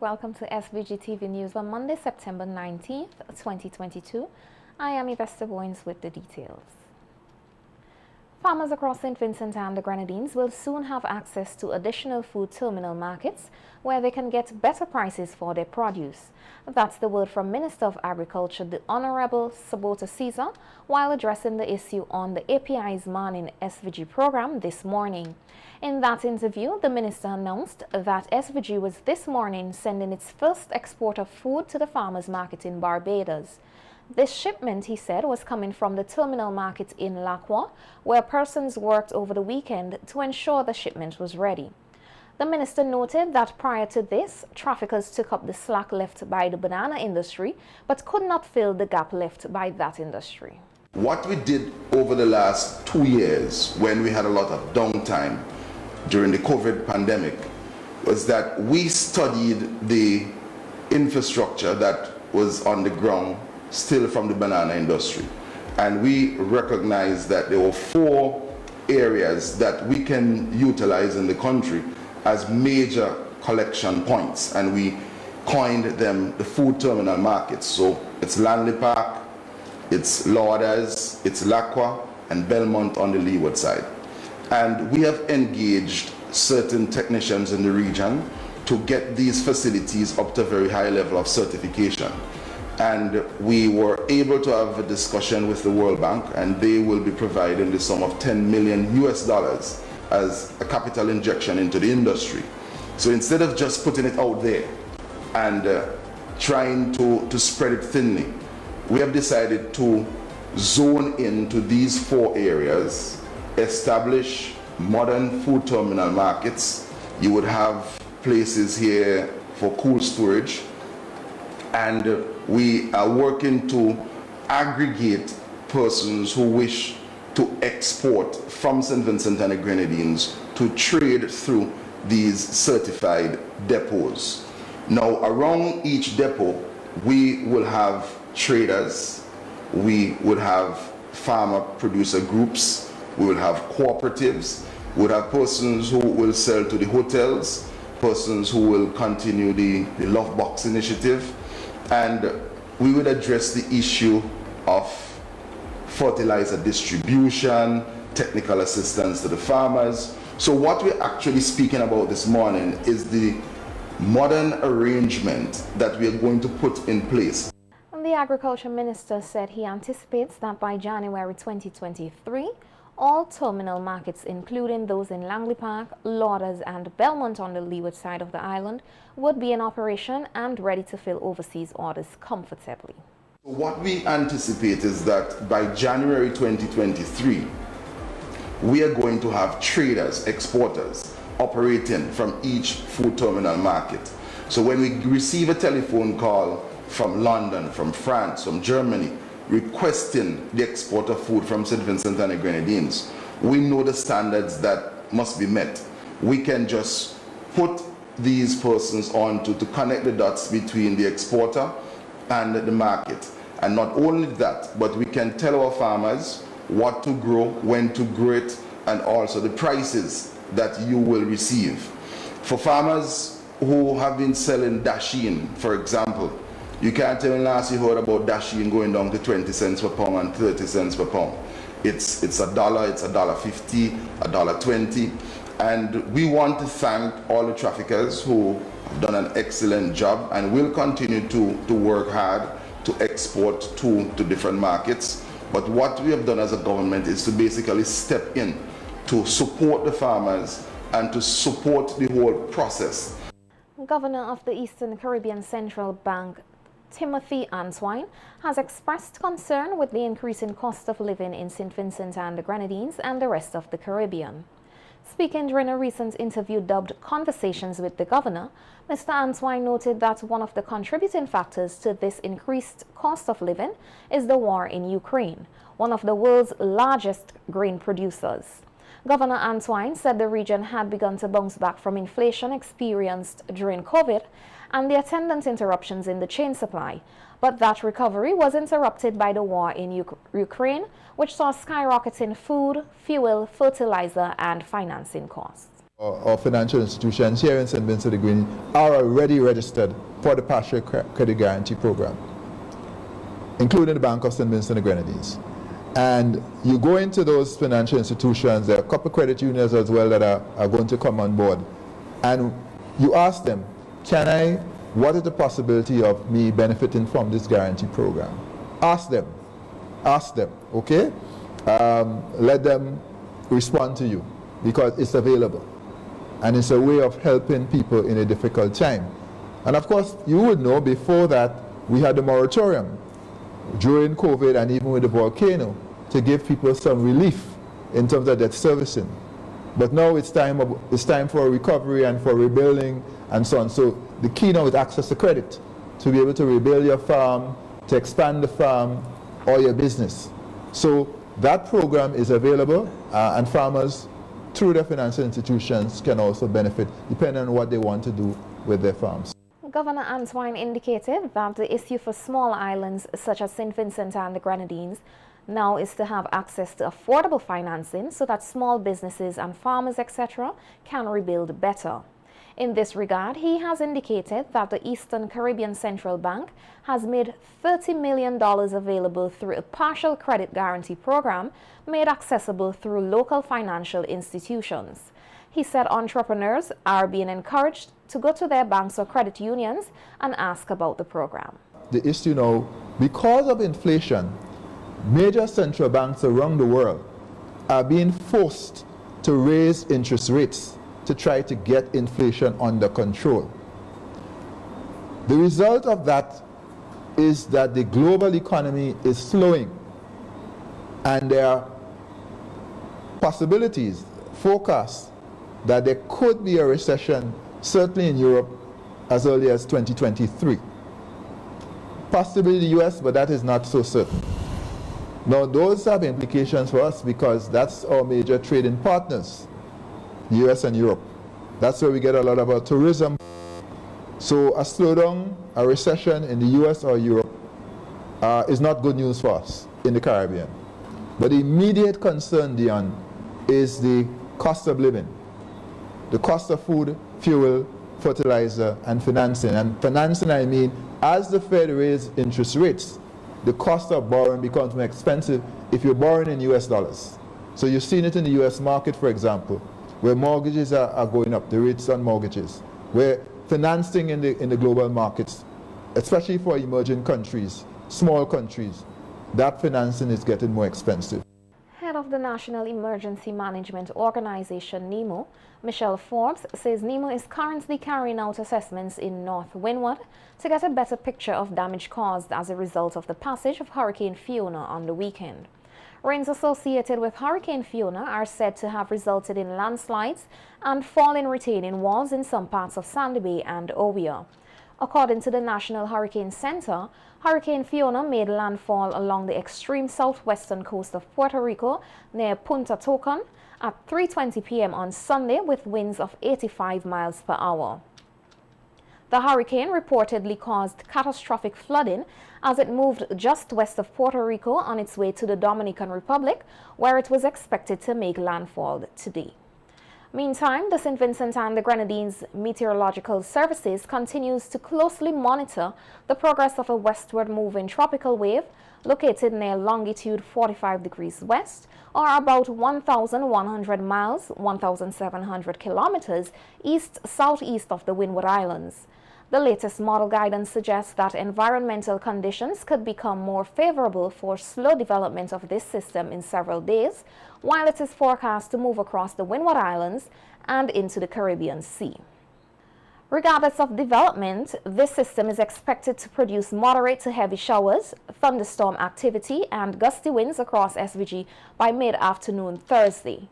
welcome to SVG-TV News on Monday, September 19th, 2022. I am Yvette Boynes with the details. Farmers across St. Vincent and the Grenadines will soon have access to additional food terminal markets where they can get better prices for their produce. That's the word from Minister of Agriculture, the Honorable Sabota Caesar, while addressing the issue on the API's Morning SVG program this morning. In that interview, the minister announced that SVG was this morning sending its first export of food to the farmers' market in Barbados. This shipment, he said, was coming from the terminal market in Lacroix, where persons worked over the weekend to ensure the shipment was ready. The minister noted that prior to this, traffickers took up the slack left by the banana industry, but could not fill the gap left by that industry. What we did over the last 2 years, when we had a lot of downtime during the COVID pandemic, was that we studied the infrastructure that was on the ground still from the banana industry. And we recognized that there were 4 areas that we can utilize in the country as major collection points, and we coined them the food terminal markets. So it's Lanley Park, it's Lauders, it's Lacroix, and Belmont on the leeward side. And we have engaged certain technicians in the region to get these facilities up to a very high level of certification. And we were able to have a discussion with the World Bank, and they will be providing the sum of $10 million as a capital injection into the industry. So instead of just putting it out there and trying to spread it thinly, we have decided to zone into these 4 areas, establish modern food terminal markets. You would have places here for cool storage, and we are working to aggregate persons who wish to export from St. Vincent and the Grenadines to trade through these certified depots. Now, around each depot, we will have traders, we would have farmer-producer groups, we will have cooperatives, we would have persons who will sell to the hotels, persons who will continue the Love Box initiative, and we would address the issue of fertilizer distribution, technical assistance to the farmers. So what we're actually speaking about this morning is the modern arrangement that we are going to put in place. The Agriculture Minister said he anticipates that by January 2023, all terminal markets, including those in Langley Park, Lauders, and Belmont on the leeward side of the island, would be in operation and ready to fill overseas orders comfortably. What we anticipate is that by January 2023, we are going to have traders, exporters, operating from each food terminal market. So when we receive a telephone call from London, from France, from Germany, requesting the export of food from St. Vincent and the Grenadines, we know the standards that must be met. We can just put these persons on to connect the dots between the exporter and the market. And not only that, but we can tell our farmers what to grow, when to grow it, and also the prices that you will receive. For farmers who have been selling dasheen, for example, you can't tell me last you heard about dasheen going down to 20 cents per pound and 30 cents per pound. It's $1, it's $1.50, $1.20. And we want to thank all the traffickers who have done an excellent job and will continue to work hard to export to different markets. But what we have done as a government is to basically step in to support the farmers and to support the whole process. Governor of the Eastern Caribbean Central Bank, Timothy Antoine, has expressed concern with the increasing cost of living in St. Vincent and the Grenadines and the rest of the Caribbean. Speaking during a recent interview dubbed Conversations with the Governor, Mr. Antoine noted that one of the contributing factors to this increased cost of living is the war in Ukraine, one of the world's largest grain producers. Governor Antoine said the region had begun to bounce back from inflation experienced during COVID and the attendant interruptions in the chain supply, but that recovery was interrupted by the war in Ukraine, which saw skyrocketing food, fuel, fertilizer, and financing costs. Our financial institutions here in St. Vincent de Grenadines are already registered for the partial credit guarantee program, including the Bank of St. Vincent de Grenadines. And you go into those financial institutions, there are a couple of credit unions as well that are going to come on board, and you ask them, what is the possibility of me benefiting from this guarantee program? Ask them, okay? Let them respond to you, because it's available. And it's a way of helping people in a difficult time. And of course, you would know before that we had the moratorium during COVID and even with the volcano to give people some relief in terms of debt servicing. But now it's time for recovery and for rebuilding and so on. So the key now is access to credit to be able to rebuild your farm, to expand the farm or your business. So that program is available and farmers through their financial institutions can also benefit depending on what they want to do with their farms. Governor Antwine indicated that the issue for small islands such as St. Vincent and the Grenadines now is to have access to affordable financing so that small businesses and farmers, etc., can rebuild better. In this regard, he has indicated that the Eastern Caribbean Central Bank has made $30 million available through a partial credit guarantee program made accessible through local financial institutions. He said entrepreneurs are being encouraged to go to their banks or credit unions and ask about the program. The issue now, because of inflation, major central banks around the world are being forced to raise interest rates to try to get inflation under control. The result of that is that the global economy is slowing, and there are possibilities, forecasts, that there could be a recession, certainly in Europe, as early as 2023. Possibly the US, but that is not so certain. Now, those have implications for us because that's our major trading partners, the US and Europe. That's where we get a lot of our tourism. So a slowdown, a recession in the US or Europe is not good news for us in the Caribbean. But the immediate concern, Dion, is the cost of living. The cost of food, fuel, fertilizer, and financing. And financing, I mean, as the Fed raises interest rates, the cost of borrowing becomes more expensive if you're borrowing in US dollars. So you've seen it in the US market, for example, where mortgages are going up, the rates on mortgages, where financing in the global markets, especially for emerging countries, small countries, that financing is getting more expensive. Head of the National Emergency Management Organization, NEMO, Michelle Forbes, says NEMO is currently carrying out assessments in North Windward to get a better picture of damage caused as a result of the passage of Hurricane Fiona on the weekend. Rains associated with Hurricane Fiona are said to have resulted in landslides and falling retaining walls in some parts of Sandy Bay and Owea. According to the National Hurricane Center, Hurricane Fiona made landfall along the extreme southwestern coast of Puerto Rico near Punta Tocan at 3:20 p.m. on Sunday with winds of 85 miles per hour. The hurricane reportedly caused catastrophic flooding as it moved just west of Puerto Rico on its way to the Dominican Republic, where it was expected to make landfall today. Meantime, the St. Vincent and the Grenadines Meteorological Services continues to closely monitor the progress of a westward moving tropical wave located near longitude 45 degrees west, or about 1,100 miles, 1,700 kilometers east-southeast of the Windward Islands. The latest model guidance suggests that environmental conditions could become more favorable for slow development of this system in several days, while it is forecast to move across the Windward Islands and into the Caribbean Sea. Regardless of development, this system is expected to produce moderate to heavy showers, thunderstorm activity, and gusty winds across SVG by mid-afternoon Thursday.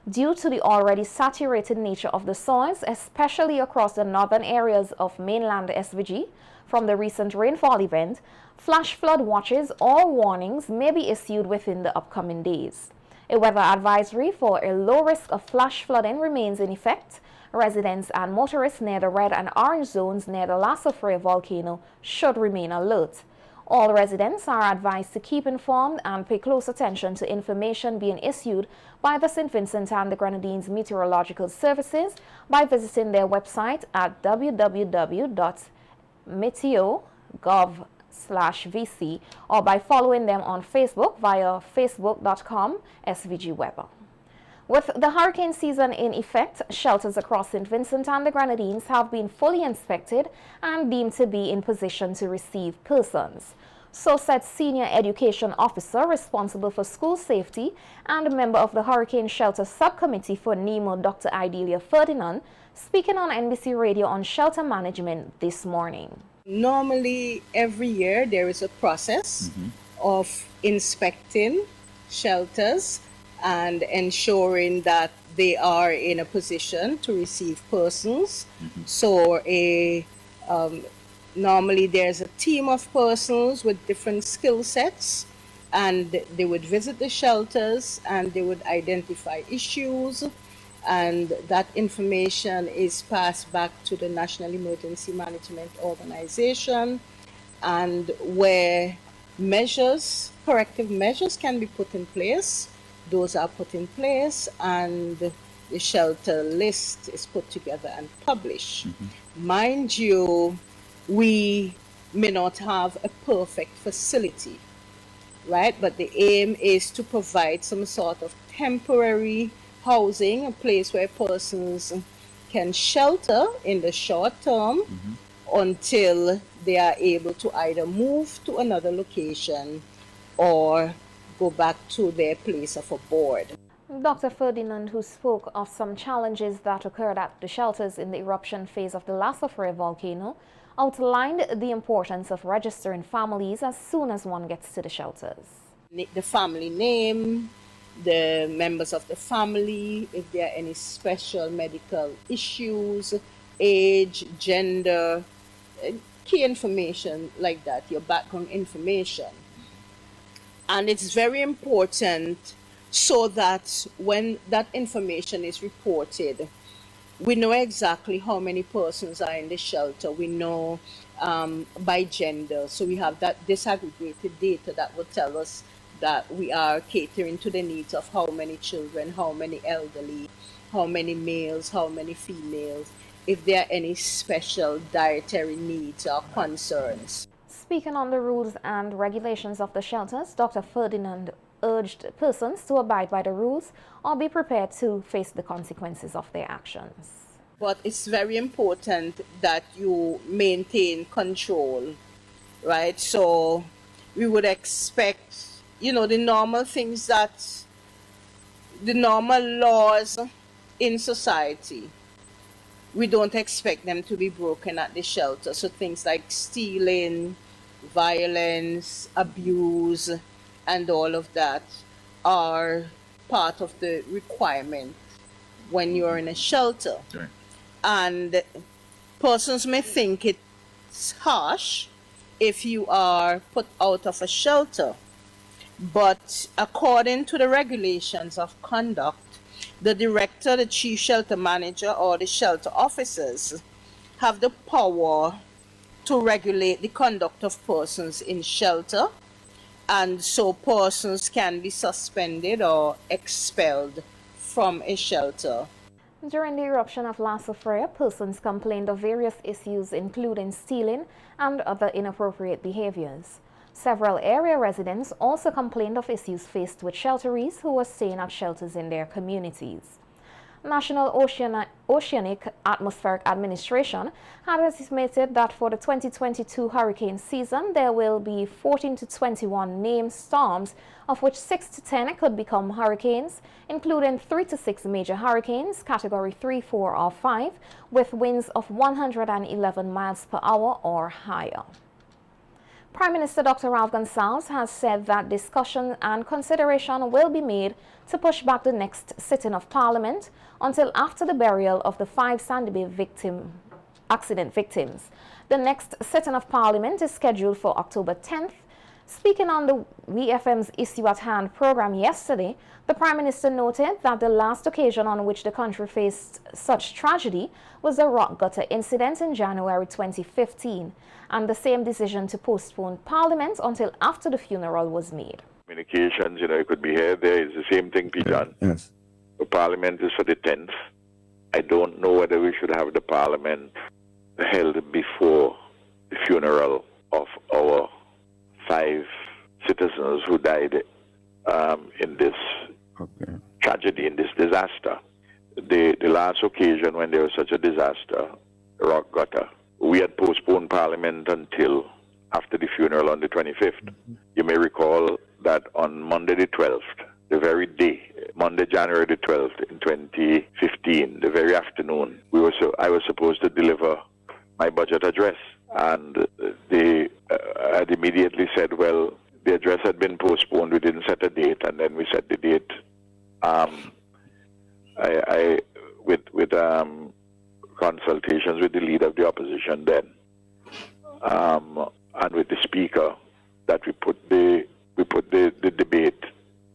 Due to the already saturated nature of the soils, especially across the northern areas of mainland SVG, from the recent rainfall event, flash flood watches or warnings may be issued within the upcoming days. A weather advisory for a low risk of flash flooding remains in effect. Residents and motorists near the red and orange zones near the Lasso Freya volcano should remain alert. All residents are advised to keep informed and pay close attention to information being issued by the St. Vincent and the Grenadines Meteorological Services by visiting their website at www.meteo.gov/VC or by following them on Facebook via facebook.com/SVG-Weather. With the hurricane season in effect, shelters across St. Vincent and the Grenadines have been fully inspected and deemed to be in position to receive persons. So said Senior Education Officer responsible for school safety and a member of the Hurricane Shelter Subcommittee for NEMO, Dr. Idelia Ferdinand, speaking on NBC Radio on shelter management this morning. Normally, every year there is a process of inspecting shelters and ensuring that they are in a position to receive persons. So normally there's a team of persons with different skill sets, and they would visit the shelters and they would identify issues, and that information is passed back to the National Emergency Management Organization, and where corrective measures can be put in place, those are put in place, and the shelter list is put together and published. Mind you, we may not have a perfect facility, right? But the aim is to provide some sort of temporary housing, a place where persons can shelter in the short term until they are able to either move to another location or go back to their place of abode. Dr. Ferdinand, who spoke of some challenges that occurred at the shelters in the eruption phase of the La Sofre volcano, outlined the importance of registering families as soon as one gets to the shelters. The family name, the members of the family, if there are any special medical issues, age, gender, key information like that, your background information. And it's very important so that when that information is reported, we know exactly how many persons are in the shelter. We know by gender. So we have that disaggregated data that will tell us that we are catering to the needs of how many children, how many elderly, how many males, how many females, if there are any special dietary needs or concerns. Speaking on the rules and regulations of the shelters, Dr. Ferdinand urged persons to abide by the rules or be prepared to face the consequences of their actions. But it's very important that you maintain control, right? So we would expect, the normal things the normal laws in society, we don't expect them to be broken at the shelter. So things like stealing, violence, abuse, and all of that are part of the requirement when you're in a shelter. Right. And persons may think it's harsh if you are put out of a shelter, but according to the regulations of conduct, the director, the chief shelter manager, or the shelter officers have the power to regulate the conduct of persons in shelter, and so persons can be suspended or expelled from a shelter. During the eruption of La Sofre, persons complained of various issues including stealing and other inappropriate behaviors. Several area residents also complained of issues faced with shelterees who were staying at shelters in their communities. National Oceanic Atmospheric Administration had estimated that for the 2022 hurricane season, there will be 14 to 21 named storms, of which 6 to 10 could become hurricanes, including 3 to 6 major hurricanes, category 3, 4, or 5, with winds of 111 miles per hour or higher. Prime Minister Dr. Ralph Gonsalves has said that discussion and consideration will be made to push back the next sitting of Parliament until after the burial of the 5 Sandy Bay accident victims. The next sitting of Parliament is scheduled for October 10th Speaking on the VFM's Issue at Hand program yesterday, the Prime Minister noted that the last occasion on which the country faced such tragedy was the rock gutter incident in January 2015, and the same decision to postpone Parliament until after the funeral was made. Communications, it could be here, there is the same thing, Peter. Yes. The Parliament is for the 10th. I don't know whether we should have the Parliament held before the funeral of our 5 citizens who died in this tragedy, in this disaster. The last occasion when there was such a disaster, rock gutter, we had postponed Parliament until after the funeral on the 25th. You may recall that on Monday the 12th, the very day, Monday, January the 12th in 2015, the very afternoon, I was supposed to deliver my budget address. And they had immediately said, well, the address had been postponed, we didn't set a date, and then we set the date with consultations with the leader of the opposition then, and with the speaker, that we put the debate,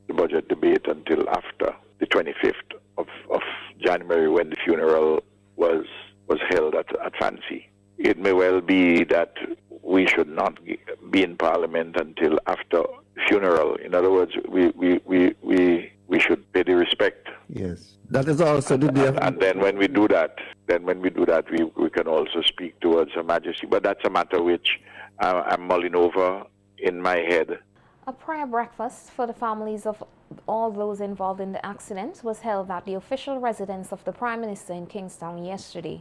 the budget debate, until after the 25th of January, when the funeral was held at Fancy. It may well be that we should not be in Parliament until after the funeral. In other words, we should pay the respect. Yes, that is also the day. And then when we do that, we can also speak towards Her Majesty. But that's a matter which I'm mulling over in my head. A prayer breakfast for the families of all those involved in the accident was held at the official residence of the Prime Minister in Kingstown yesterday.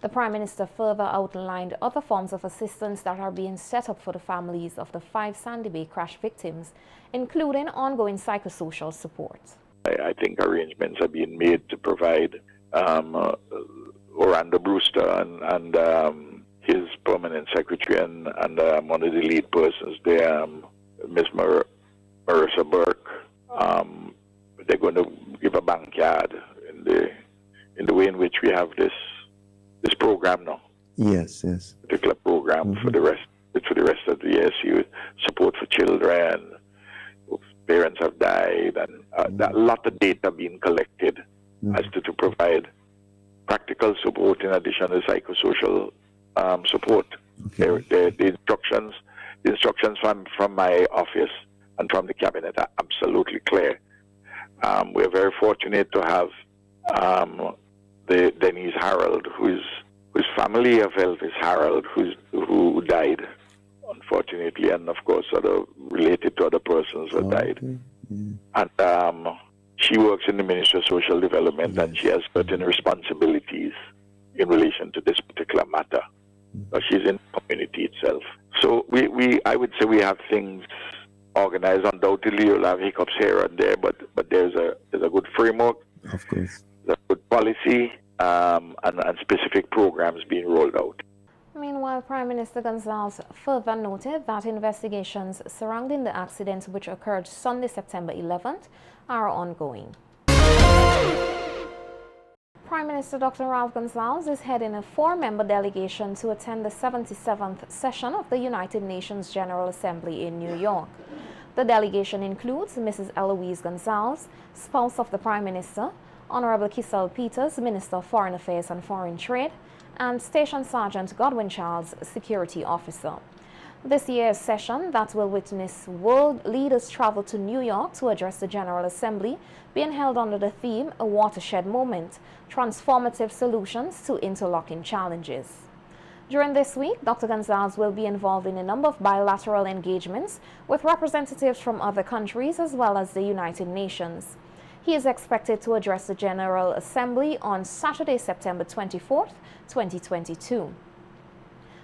The Prime Minister further outlined other forms of assistance that are being set up for the families of the 5 Sandy Bay crash victims, including ongoing psychosocial support. I think arrangements are being made to provide Orlando Brewster and his permanent secretary and one of the lead persons there, Ms. Marissa Burke. They're going to give a bankyard in the way in which we have this program now. Yes. Particular program for the rest of the year. So support for children, whose parents have died, and a lot of data being collected as to provide practical support in addition to psychosocial support. The instructions from my office and from the cabinet are absolutely clear. We're very fortunate to have the Denise Harold, whose family of Elvis Harold, who died, unfortunately, and of course, sort of related to other persons who died. And she works in the Ministry of Social Development, and she has certain responsibilities in relation to this particular matter. She's in the community itself. So I would say we have things organized. Undoubtedly, you'll have hiccups here and there, but there's a good framework. Of course. There's a good policy and specific programs being rolled out. Meanwhile, Prime Minister Gonzalez further noted that investigations surrounding the accident which occurred Sunday, September 11th, are ongoing. Prime Minister Dr. Ralph Gonzalez is heading a 4-member delegation to attend the 77th session of the United Nations General Assembly in New York. The delegation includes Mrs. Eloise Gonzalez, spouse of the Prime Minister, Honorable Kissel Peters, Minister of Foreign Affairs and Foreign Trade, and Station Sergeant Godwin Charles, Security Officer. This year's session, that will witness world leaders travel to New York to address the General Assembly, being held under the theme, A Watershed Moment, Transformative Solutions to Interlocking Challenges. During this week, Dr. Gonzalez will be involved in a number of bilateral engagements with representatives from other countries as well as the United Nations. He is expected to address the General Assembly on Saturday, September 24th, 2022.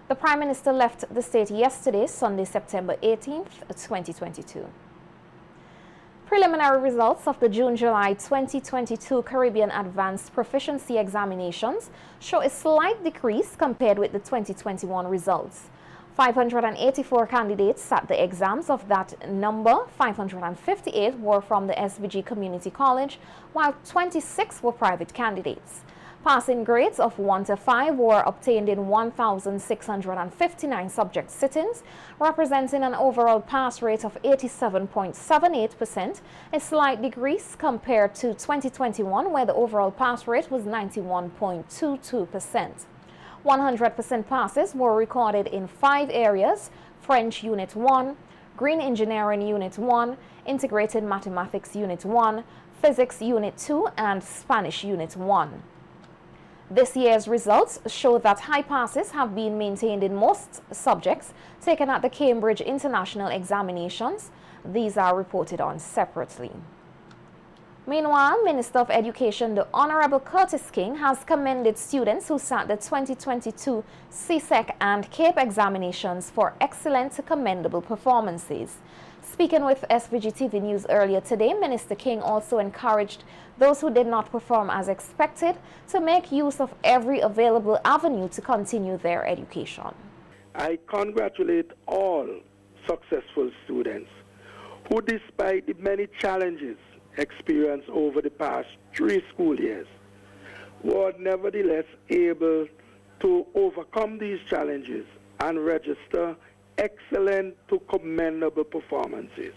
The Prime Minister left the state yesterday, Sunday, September 18th, 2022. Preliminary results of the June-July 2022 Caribbean Advanced Proficiency Examinations show a slight decrease compared with the 2021 results. 584 candidates sat the exams. Of that number, 558 were from the SVG Community College, while 26 were private candidates. Passing grades of 1 to 5 were obtained in 1,659 subject sittings, representing an overall pass rate of 87.78%, a slight decrease compared to 2021, where the overall pass rate was 91.22%. 100% passes were recorded in 5 areas: French Unit 1, Green Engineering Unit 1, Integrated Mathematics Unit 1, Physics Unit 2, and Spanish Unit 1. This year's results show that high passes have been maintained in most subjects taken at the Cambridge International Examinations. These are reported on separately. Meanwhile, Minister of Education, the Honorable Curtis King, has commended students who sat the 2022 CSEC and CAPE examinations for excellent to commendable performances. Speaking with SVG-TV News earlier today, Minister King also encouraged those who did not perform as expected to make use of every available avenue to continue their education. I congratulate all successful students who, despite the many challenges experienced over the past 3 school years, were nevertheless able to overcome these challenges and register excellent to commendable performances.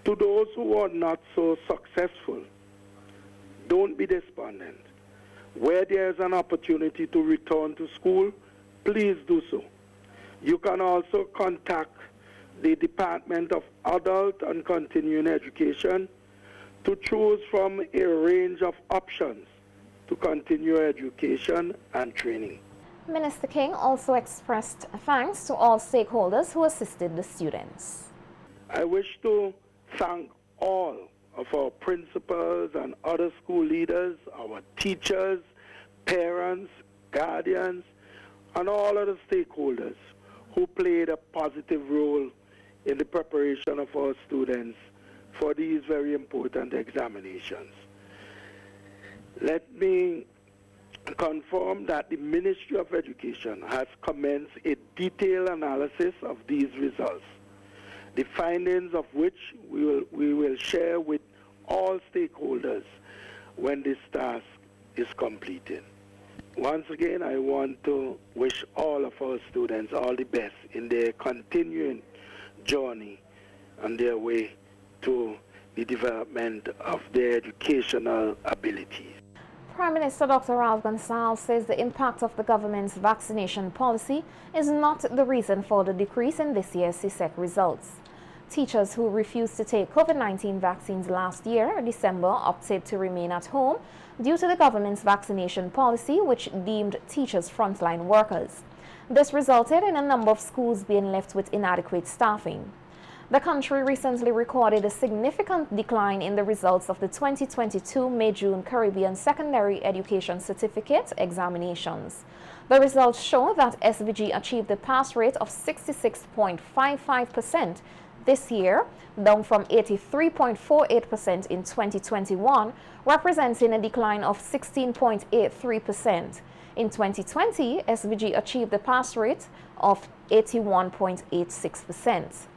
To those who are not so successful, don't be despondent. Where there is an opportunity to return to school, please do so. You can also contact the Department of Adult and Continuing Education to choose from a range of options to continue education and training. Minister King also expressed thanks to all stakeholders who assisted the students. I wish to thank all of our principals and other school leaders, our teachers, parents, guardians, and all other stakeholders who played a positive role in the preparation of our students for these very important examinations. Let me confirm that the Ministry of Education has commenced a detailed analysis of these results, the findings of which we will share with all stakeholders when this task is completed. Once again, I want to wish all of our students all the best in their continuing journey on their way to the development of their educational abilities. Prime Minister Dr. Ralph Gonsalves says the impact of the government's vaccination policy is not the reason for the decrease in this year's CSEC results. Teachers who refused to take COVID-19 vaccines last year, December, opted to remain at home due to the government's vaccination policy, which deemed teachers frontline workers. This resulted in a number of schools being left with inadequate staffing. The country recently recorded a significant decline in the results of the 2022 May-June Caribbean Secondary Education Certificate examinations. The results show that SVG achieved a pass rate of 66.55% this year, down from 83.48% in 2021, representing a decline of 16.83%. In 2020, SVG achieved a pass rate of 81.86%.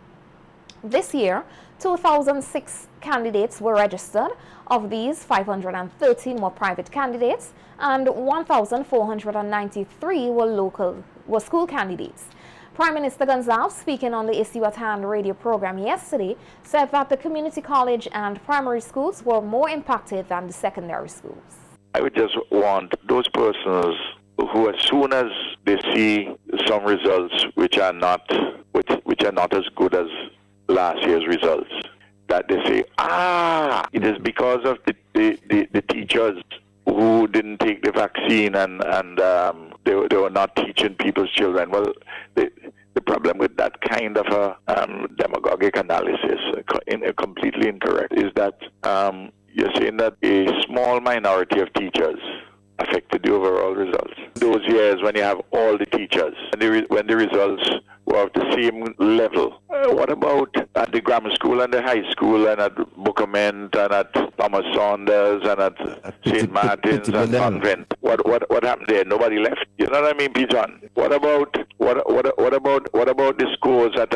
This year, 2,006 candidates were registered. Of these, 513 were private candidates and 1,493 were school candidates. Prime Minister Gonsalves, speaking on the Issue at Hand radio program yesterday, said that the community college and primary schools were more impacted than the secondary schools. I would just want those persons who, as soon as they see some results which are not as good as last year's results, that they say, it is because of the teachers who didn't take the vaccine and they were not teaching people's children. Well, the problem with that kind of a demagogic analysis, completely incorrect, is that you're saying that a small minority of teachers affected the overall results. Those years when you have all the teachers, and when the results were of the same level. What about at the grammar school and the high school and at Bookament and at Thomas Saunders and at St. Martin's and Convent? What happened there? Nobody left. You know what I mean, Pigeon? What about the scores at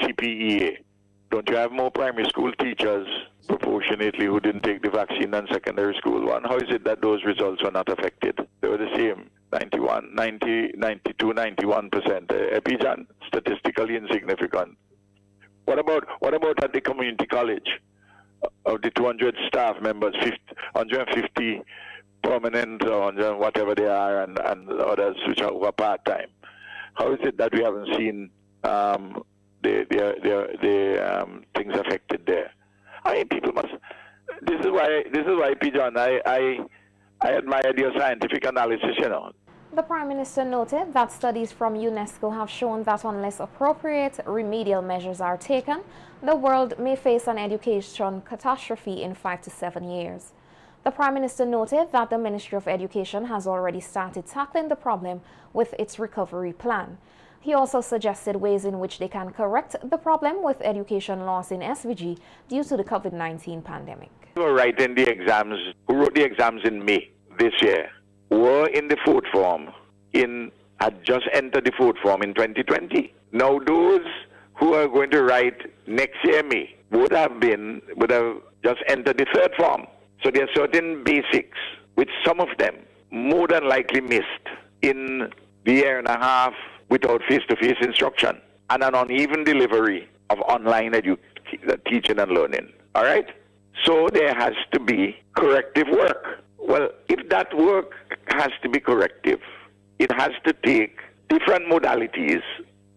CPEA? Don't you have more primary school teachers proportionately who didn't take the vaccine than secondary school one? How is it that those results were not affected? They were the same, 91, 90, 92, 91%. Epijan, statistically insignificant. What about at the community college? Of the 200 staff members, 150 permanent or whatever they are, and others which are part-time. How is it that we haven't seen the things affected there? I mean, people must. This is why, Pigeon, I admire your scientific analysis, you know. The Prime Minister noted that studies from UNESCO have shown that unless appropriate remedial measures are taken, the world may face an education catastrophe in 5 to 7 years. The Prime Minister noted that the Ministry of Education has already started tackling the problem with its recovery plan. He also suggested ways in which they can correct the problem with education loss in SVG due to the COVID-19 pandemic. Who were writing the exams, who wrote the exams in May this year, were in the fourth form, had just entered the fourth form in 2020. Now those who are going to write next year May would have just entered the third form. So there are certain basics which some of them more than likely missed in the year and a half without face-to-face instruction and an uneven delivery of online teaching and learning. All right? So there has to be corrective work. Well, if that work has to be corrective, it has to take different modalities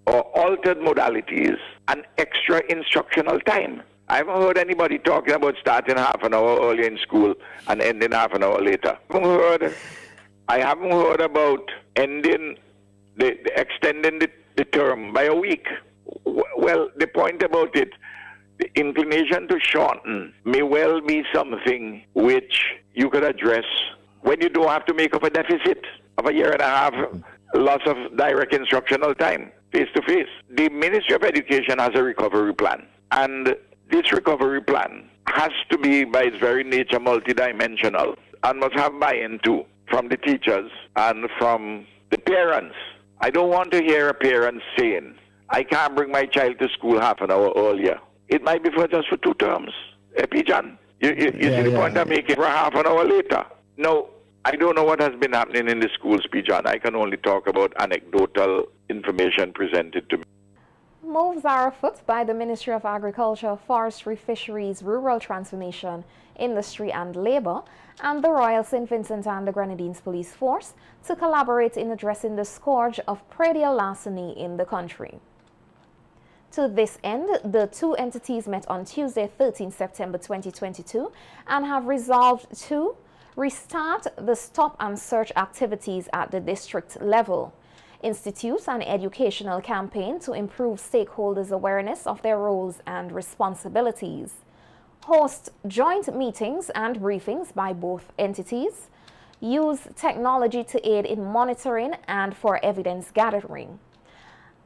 or altered modalities and extra instructional time. I haven't heard anybody talking about starting half an hour earlier in school and ending half an hour later. I haven't heard about extending the term by a week. Well, the point about it, the inclination to shorten may well be something which you could address when you don't have to make up a deficit of a year and a half loss of direct instructional time, face-to-face. The Ministry of Education has a recovery plan, and this recovery plan has to be, by its very nature, multidimensional and must have buy-in too from the teachers and from the parents. I don't want to hear a parent saying, I can't bring my child to school half an hour earlier. It might be just for 2 terms. Pijan, you see the point I'm making, for half an hour later. No, I don't know what has been happening in the schools, Pijan. I can only talk about anecdotal information presented to me. Moves are afoot by the Ministry of Agriculture, Forestry, Fisheries, Rural Transformation, Industry and Labour and the Royal St. Vincent and the Grenadines Police Force to collaborate in addressing the scourge of predial larceny in the country. To this end, the 2 entities met on Tuesday, 13 September 2022 and have resolved to restart the stop and search activities at the district level, institute an educational campaign to improve stakeholders' awareness of their roles and responsibilities, host joint meetings and briefings by both entities, use technology to aid in monitoring and for evidence gathering,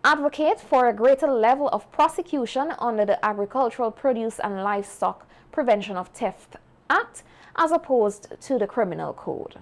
advocate for a greater level of prosecution under the Agricultural Produce and Livestock Prevention of Theft Act as opposed to the Criminal Code.